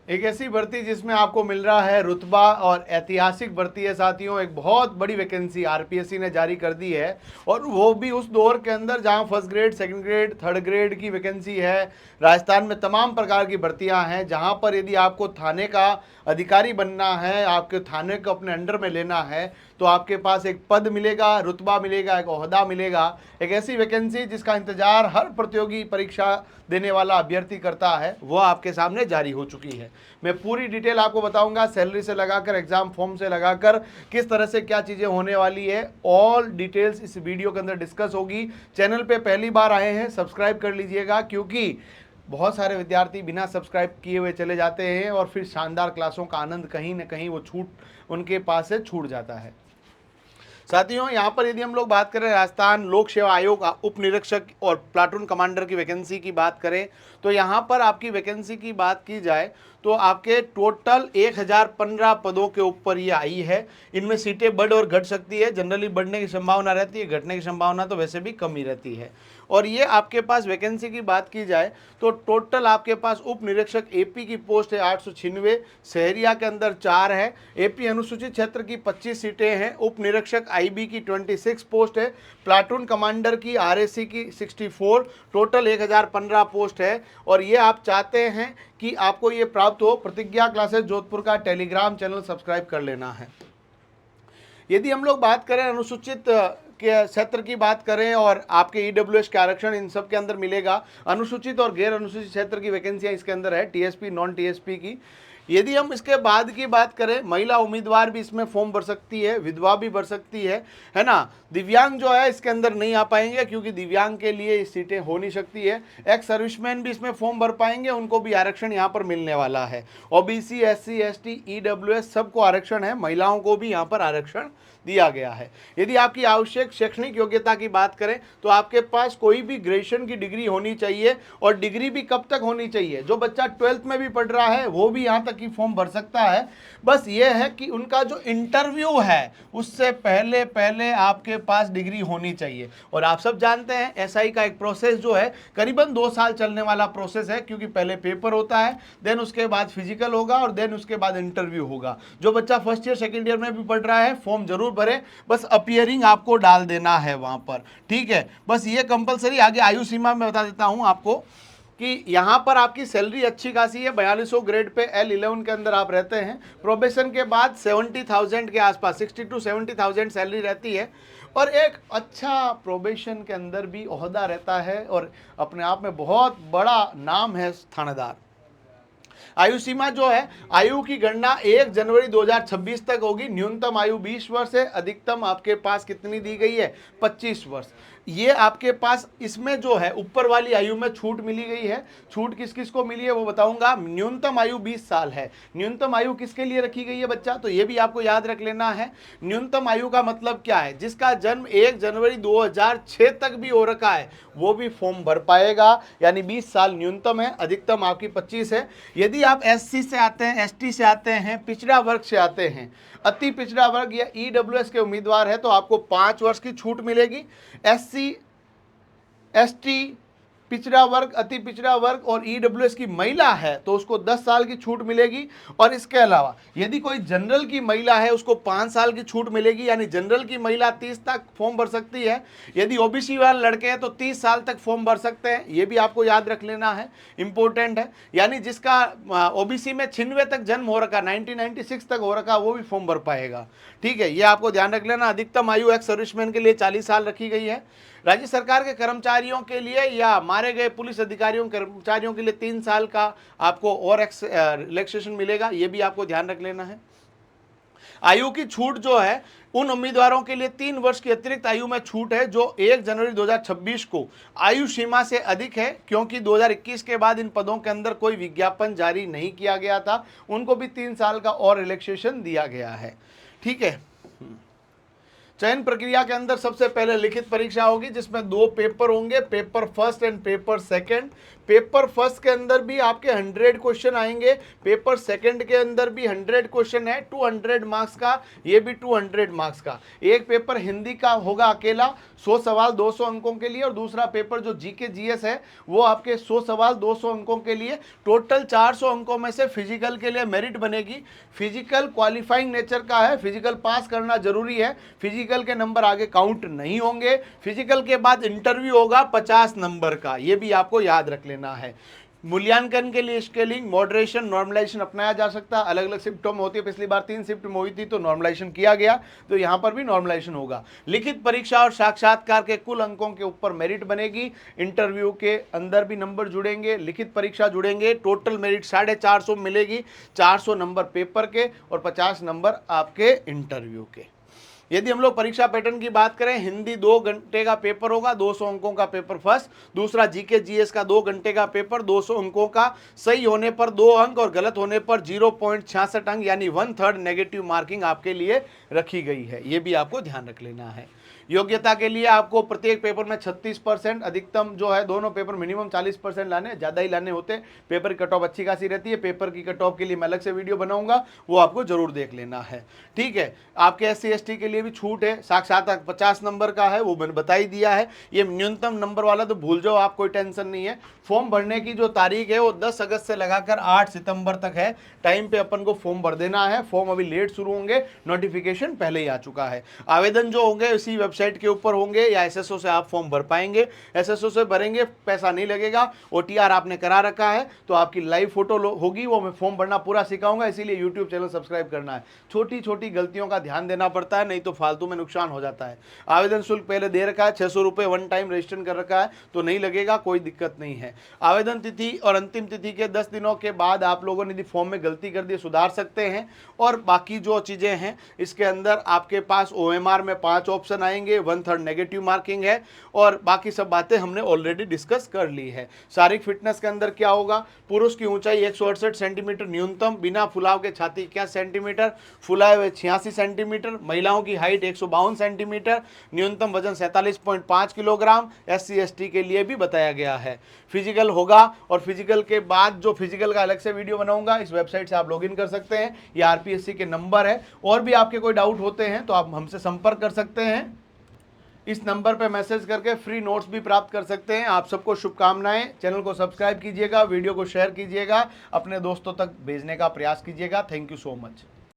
एक ऐसी भर्ती जिसमें आपको मिल रहा है रुतबा और ऐतिहासिक भर्ती है साथियों। एक बहुत बड़ी वैकेंसी आरपीएससी ने जारी कर दी है और वो भी उस दौर के अंदर जहां first grade, second grade, third grade की वैकेंसी है। राजस्थान में तमाम प्रकार की भर्तियां हैं जहां पर यदि आपको थाने का अधिकारी बनना है, आपके थाने को अपने अंडर में लेना है, तो आपके पास एक पद मिलेगा, रुतबा मिलेगा, एक ओहदा मिलेगा। एक ऐसी वैकेंसी जिसका इंतजार हर प्रतियोगी परीक्षा देने वाला अभ्यर्थी करता है, वो आपके सामने जारी हो चुकी है। मैं पूरी डिटेल आपको बताऊंगा, सैलरी से लगाकर एग्जाम फॉर्म से लगाकर किस तरह से क्या चीज़ें होने वाली है। ऑल डिटेल्स इस वीडियो के अंदर डिस्कस होगी। चैनल पे पहली बार आए हैं सब्सक्राइब कर लीजिएगा, क्योंकि बहुत सारे विद्यार्थी बिना सब्सक्राइब किए हुए चले जाते हैं और फिर शानदार क्लासों का आनंद कहीं ना कहीं वो उनके पास से छूट जाता है। साथियों, यहाँ पर यदि हम लोग बात करें राजस्थान लोक सेवा आयोग उप निरीक्षक और प्लाटून कमांडर की वैकेंसी की बात करें, तो यहाँ पर आपकी वैकेंसी की बात की जाए तो आपके टोटल 1015 पदों के ऊपर ये आई है। इनमें सीटें बढ़ और घट सकती है, जनरली बढ़ने की संभावना रहती है, घटने की संभावना तो वैसे भी कम ही रहती है। और ये आपके पास वैकेंसी की बात की जाए तो टोटल आपके पास उप निरीक्षक एपी की पोस्ट है 896, शहरिया के अंदर 4 है, एपी अनुसूचित क्षेत्र की 25 सीटें हैं, उप निरीक्षक आईबी की 26 पोस्ट है, प्लाटून कमांडर की आरएसी की 64, टोटल 1015 पोस्ट है। और ये आप चाहते हैं कि आपको ये प्राप्त हो, प्रतिज्ञा क्लासेस जोधपुर का टेलीग्राम चैनल सब्सक्राइब कर लेना है। यदि हम लोग बात करें अनुसूचित के क्षेत्र की बात करें और आपके ईडब्ल्यूएस के आरक्षण इन सब के अंदर मिलेगा। अनुसूचित और गैर अनुसूचित क्षेत्र की वैकेंसियां इसके अंदर है, टीएसपी नॉन टीएसपी की। यदि हम इसके बाद की बात करें, महिला उम्मीदवार भी इसमें फॉर्म भर सकती है, विधवा भी भर सकती है ना। दिव्यांग जो है इसके अंदर नहीं आ पाएंगे, क्योंकि दिव्यांग के लिए सीटें हो नहीं सकती है। एक्स सर्विसमैन भी इसमें फॉर्म भर पाएंगे, उनको भी आरक्षण यहाँ पर मिलने वाला है। ओबीसी, एससी, एसटी, ईडब्ल्यूएस सबको आरक्षण है, महिलाओं को भी यहाँ पर आरक्षण दिया गया है। यदि आपकी आवश्यक शैक्षणिक योग्यता की बात करें तो आपके पास कोई भी ग्रेजुएशन की डिग्री होनी चाहिए, और डिग्री भी कब तक होनी चाहिए, जो बच्चा 12th में भी पढ़ रहा है वो भी यहाँ तक की फॉर्म भर सकता है। बस ये है कि उनका जो इंटरव्यू है उससे पहले पहले आपके पास डिग्री होनी चाहिए। और आप सब जानते हैं एसआई का एक प्रोसेस जो है करीबन 2 साल चलने वाला प्रोसेस है, क्योंकि पहले पेपर होता है, देन उसके बाद फिजिकल होगा और देन उसके बाद इंटरव्यू होगा। जो बच्चा फर्स्ट ईयर सेकेंड ईयर में भी पढ़ रहा है फॉर्म जरूर भरे, बस अपियरिंग आपको डाल देना है वहां पर, ठीक है। बस ये कंपलसरी। आगे आयु सीमा में बता देता हूं आपको कि यहाँ पर आपकी सैलरी अच्छी खासी है, 4200 ग्रेड पे L11 के अंदर आप रहते हैं। प्रोबेशन के बाद 70,000 के आसपास 60 to 70,000 सैलरी रहती है, और एक अच्छा प्रोबेशन के अंदर भी ओहदा रहता है, और अपने आप में बहुत बड़ा नाम है थानेदार। आयु सीमा जो है, आयु की गणना 1 जनवरी 2026 तक होगी। न्यूनतम आयु 20 वर्ष है, अधिकतम आपके पास कितनी दी गई है, 25 वर्ष। ये आपके पास इसमें जो है ऊपर वाली आयु में छूट मिली गई है। छूट किस किस को मिली है वो बताऊंगा। न्यूनतम आयु 20 साल है। न्यूनतम आयु किसके लिए रखी गई है बच्चा, तो ये भी आपको याद रख लेना है। न्यूनतम आयु का मतलब क्या है, जिसका जन्म 1 जनवरी 2006 तक भी हो रखा है वो भी फॉर्म भर पाएगा, यानी 20 साल न्यूनतम है, अधिकतम आपकी 25 है। यदि आप एससी से आते हैं, एसटी से आते हैं, पिछड़ा वर्ग से आते हैं, अति पिछड़ा वर्ग या ईडब्ल्यूएस के उम्मीदवार है, तो आपको 5 वर्ष की छूट मिलेगी। एससी, एसटी, पिछड़ा वर्ग, अति पिछड़ा वर्ग और ईडब्ल्यूएस की महिला है तो उसको 10 साल की छूट मिलेगी। और इसके अलावा यदि कोई जनरल की महिला है उसको 5 साल की छूट मिलेगी, यानी जनरल की महिला 30 तक फॉर्म भर सकती है। यदि ओबीसी वाले लड़के हैं तो 30 साल तक फॉर्म भर सकते हैं, ये भी आपको याद रख लेना है, इंपॉर्टेंट है। यानी जिसका ओबीसी में 96 तक जन्म हो रखा, 1996 तक हो रखा, वो भी फॉर्म भर पाएगा, ठीक है। ये आपको ध्यान रख लेना। अधिकतम आयु एक्स सर्विसमैन के लिए 40 साल रखी गई है। राज्य सरकार के कर्मचारियों के लिए या मारे गए पुलिस अधिकारियों कर्मचारियों के लिए 3 साल का आपको और रिलैक्सेशन मिलेगा, ये भी आपको ध्यान रख लेना है। आयु की छूट जो है उन उम्मीदवारों के लिए 3 वर्ष की अतिरिक्त आयु में छूट है जो 1 जनवरी 2026 को आयु सीमा से अधिक है, क्योंकि 2021 के बाद इन पदों के अंदर कोई विज्ञापन जारी नहीं किया गया था, उनको भी 3 साल का और रिलैक्सेशन दिया गया है, ठीक है। चयन प्रक्रिया के अंदर सबसे पहले लिखित परीक्षा होगी, जिसमें 2 पेपर होंगे, paper first and paper second. Paper first के अंदर भी आपके 100 क्वेश्चन आएंगे, पेपर सेकंड के अंदर भी 100 क्वेश्चन है 200 मार्क्स का, ये भी 200 मार्क्स का। एक पेपर हिंदी का होगा अकेला 100 सवाल 200 अंकों के लिए, और दूसरा पेपर जो जीके जीएस है वो आपके 100 सवाल 200 अंकों के लिए। टोटल 400 अंकों में से फिजिकल के लिए मेरिट बनेगी। फिजिकल क्वालिफाइंग नेचर का है, फिजिकल पास करना जरूरी है, फिजिकल के नंबर आगे काउंट नहीं होंगे। फिजिकल के बाद इंटरव्यू होगा 50 नंबर का, ये भी आपको याद रख लेना है। मूल्यांकन के लिए स्केलिंग, मॉडरेशन, नॉर्मलाइजेशन अपनाया जा सकता है। अलग अलग शिफ्टों में होती है, पिछली बार 3 शिफ्ट में हुई थी तो नॉर्मलाइजेशन किया गया, तो यहाँ पर भी नॉर्मलाइजेशन होगा। लिखित परीक्षा और साक्षात्कार के कुल अंकों के ऊपर मेरिट बनेगी। इंटरव्यू के अंदर भी नंबर जुड़ेंगे, लिखित परीक्षा जुड़ेंगे। टोटल मेरिट 450 मिलेगी, 400 नंबर पेपर के और 50 नंबर आपके इंटरव्यू के। यदि हम लोग परीक्षा पैटर्न की बात करें, हिंदी 2 घंटे का पेपर होगा, 200 अंकों का पेपर फर्स्ट। दूसरा जीके जीएस का 2 घंटे का पेपर, 200 अंकों का। सही होने पर 2 अंक और गलत होने पर 0.66 अंक यानी 1/3 नेगेटिव मार्किंग आपके लिए रखी गई है, ये भी आपको ध्यान रख लेना है। योग्यता के लिए आपको प्रत्येक पेपर में 36%, अधिकतम जो है दोनों पेपर मिनिमम 40% लाने, ज़्यादा ही लाने होते हैं। पेपर की कट ऑफ अच्छी खासी रहती है, पेपर की कट ऑफ के लिए मैं अलग से वीडियो बनाऊंगा, वो आपको जरूर देख लेना है। ठीक है, आपके SC ST के लिए भी छूट है, साक्षात्कार 50 नंबर का है, वो मैंने बता ही दिया है। ये न्यूनतम नंबर वाला तो भूल जाओ आप, कोई टेंशन नहीं है। फॉर्म भरने की जो तारीख है वो 10 अगस्त से लगाकर 8 सितंबर तक है। टाइम पे अपन को फॉर्म भर देना है। फॉर्म अभी लेट शुरू होंगे, नोटिफिकेशन पहले ही आ चुका है। आवेदन जो होंगे इसी वेबसाइट के ऊपर होंगे या SSO से आप फॉर्म भर पाएंगे। SSO से भरेंगे, पैसा नहीं लगेगा। OTR आपने करा रखा है तो आपकी लाइव फोटो होगी, वो मैं फॉर्म भरना पूरा सिखाऊंगा, इसीलिए यूट्यूब चैनल सब्सक्राइब करना है। छोटी छोटी गलतियों का ध्यान देना पड़ता है, नहीं तो फालतू में नुकसान हो जाता है। आवेदन शुल्क पहले दे रखा है, 600 रुपये वन टाइम रजिस्टर कर रखा है, तो नहीं लगेगा, कोई दिक्कत नहीं है। आवेदन तिथि और अंतिम तिथि के 10 दिनों के बाद आप लोगों ने यदि फॉर्म में गलती कर दी सुधार सकते हैं। और बाकी जो चीज़ें हैं इसके अंदर आपके पास OMR में 5 ऑप्शन आएंगे, 1/3 नेगेटिव मार्किंग है, और बाकी सब बातें हमने ऑलरेडी डिस्कस कर ली है। शारीरिक फिटनेस के अंदर क्या होगा, पुरुष की ऊंचाई 168 सेंटीमीटर न्यूनतम, बिना फुलाव के छाती 21 सेंटीमीटर, फुलाए हुए 86 सेंटीमीटर। महिलाओं की हाइट 152 सेंटीमीटर, न्यूनतम वजन 47.5 किलोग्राम। SC ST के लिए भी बताया गया है। फिजिकल होगा, और फिजिकल के बाद जो फिजिकल का अलग से वीडियो बनाऊंगा, इस वेबसाइट से आप लॉगिन कर सकते हैं। ये RPSC के नंबर है। और भी आपके कोई डाउट होते हैं तो आप हमसे संपर्क कर सकते हैं। इस नंबर पर मैसेज करके फ्री नोट्स भी प्राप्त कर सकते हैं। आप सबको शुभकामनाएं। चैनल को सब्सक्राइब कीजिएगा, वीडियो को शेयर कीजिएगा, अपने दोस्तों तक भेजने का प्रयास कीजिएगा। Thank you so much.